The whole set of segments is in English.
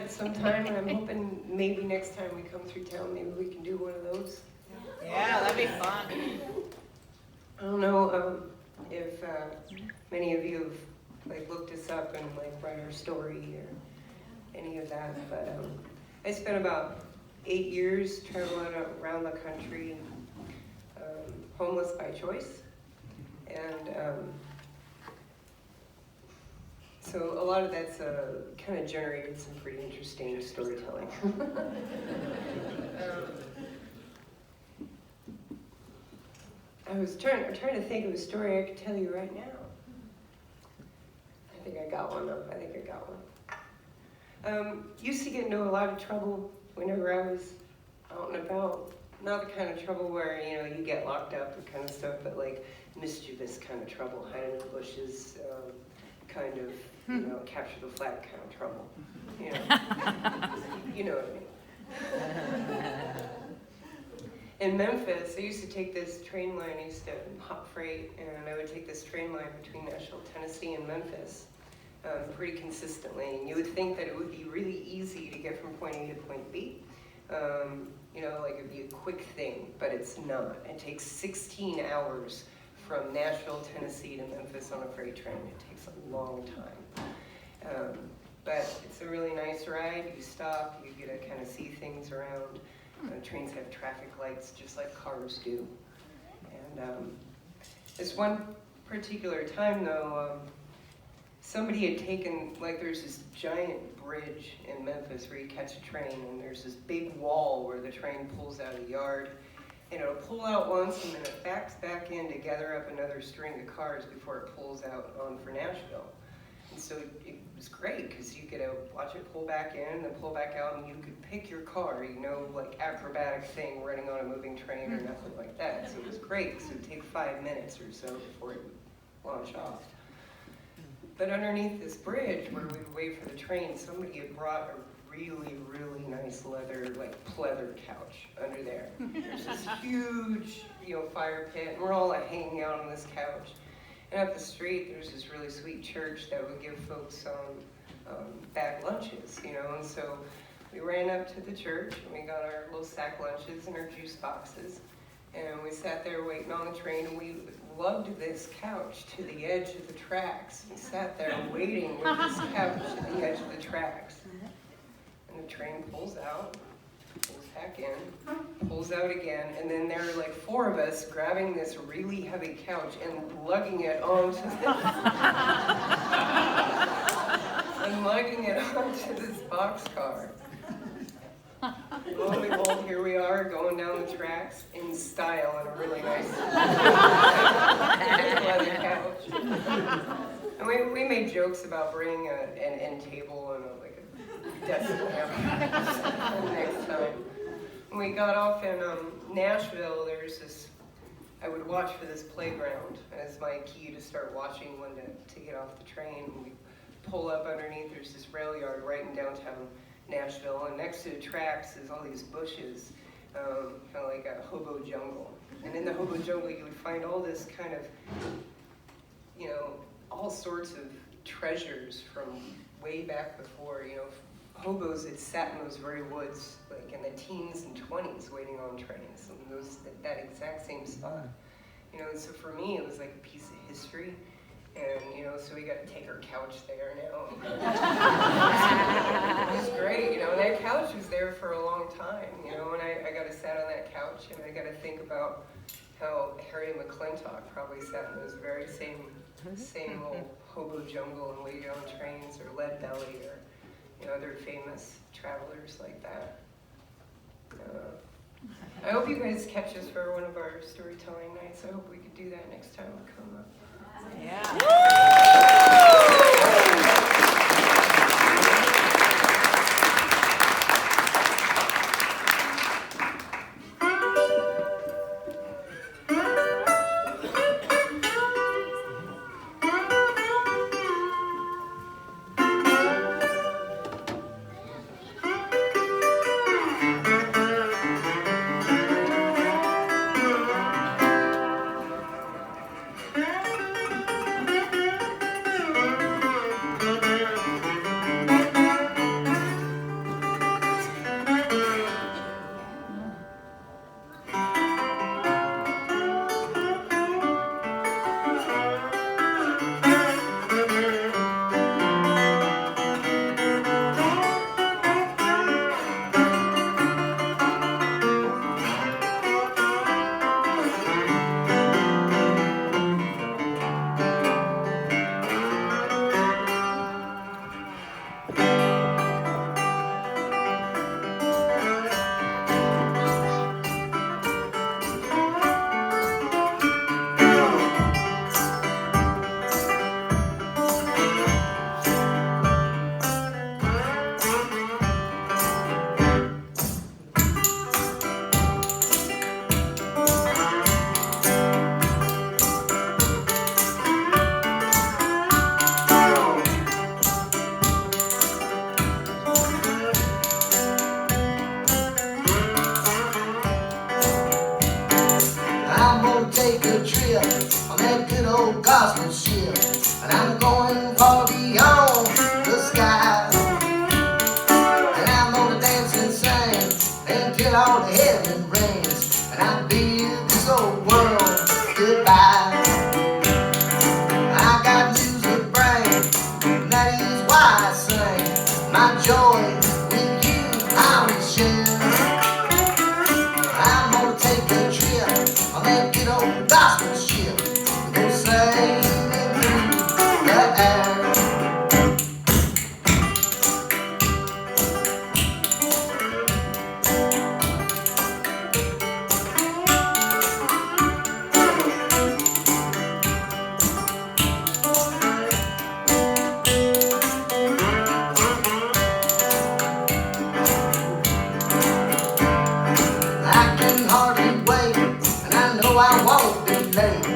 sometime, and I'm hoping maybe next time we come through town, maybe we can do one of those. Yeah, that'd be fun. I don't know if many of you have looked us up and read our story or any of that, but I spent about 8 years traveling around the country, homeless by choice, and so a lot of that's kind of generated some pretty interesting storytelling. I was trying to think of a story I could tell you right now. I think I got one. Used to get into a lot of trouble whenever I was out and about. Not the kind of trouble where, you get locked up and kind of stuff, but mischievous kind of trouble, hide in the bushes, kind of, capture the flag kind of trouble. You know what I mean. In Memphis, I used to take this train line. I used to hop freight, and I would take this train line between Nashville, Tennessee, and Memphis pretty consistently. And you would think that it would be really easy to get from point A to point B. It'd be a quick thing, but it's not. It takes 16 hours from Nashville, Tennessee to Memphis on a freight train. It takes a long time. But it's a really nice ride. You stop, you get to kind of see things around. Trains have traffic lights just like cars do. And this one particular time though, somebody had taken, there's this giant bridge in Memphis where you catch a train, and there's this big wall where the train pulls out of the yard, and it'll pull out once and then it backs back in to gather up another string of cars before it pulls out on for Nashville. And so it was great because you get to watch it pull back in and then pull back out, and you could pick your car, acrobatic thing running on a moving train or nothing like that. So it was great because it would take 5 minutes or so before it would launch off. But underneath this bridge where we would wait for the train, somebody had brought a really, really nice leather, pleather couch under there. There's this huge, fire pit, and we're all hanging out on this couch. And up the street, there's this really sweet church that would give folks bag lunches, and so we ran up to the church, and we got our little sack lunches and our juice boxes, and we sat there waiting on the train, and we lugged this couch to the edge of the tracks. We sat there waiting with this couch to the edge of the tracks. And the train pulls out, pulls back in, pulls out again, and then there are 4 of us grabbing this really heavy couch and lugging it onto this boxcar. Lo and behold, here we are going down the tracks in style on a really nice leather couch. And we made jokes about bringing an end table and a desk lamp next time. When we got off in Nashville, there's this, I would watch for this playground as my key to start watching when to get off the train. We pull up underneath, there's this rail yard right in downtown Nashville, and next to the tracks is all these bushes, kind of like a hobo jungle. And in the hobo jungle, you would find all this kind of, all sorts of treasures from way back before, hobos had sat in those very woods, in the teens and 20s, waiting on trains, and that exact same spot. And so for me, it was like a piece of history. And, so we got to take our couch there now. It was great, and that couch was there for a long time, and I got to sit on that couch, and I got to think about how Harry McClintock probably sat in those very same little hobo jungle and waited on trains, or Lead Belly, or, other famous travelers like that. I hope you guys catch us for one of our storytelling nights. I hope we could do that next time we come up. Yeah. joy with you I will share. I'm gonna take a trip on that good old gospel ship. Go sailing through the air. I can hardly wait, and I know I won't be late.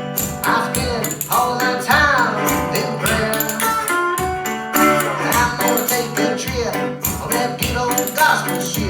I spend all my time in prayer. I'm gonna take a trip on that good old gospel ship.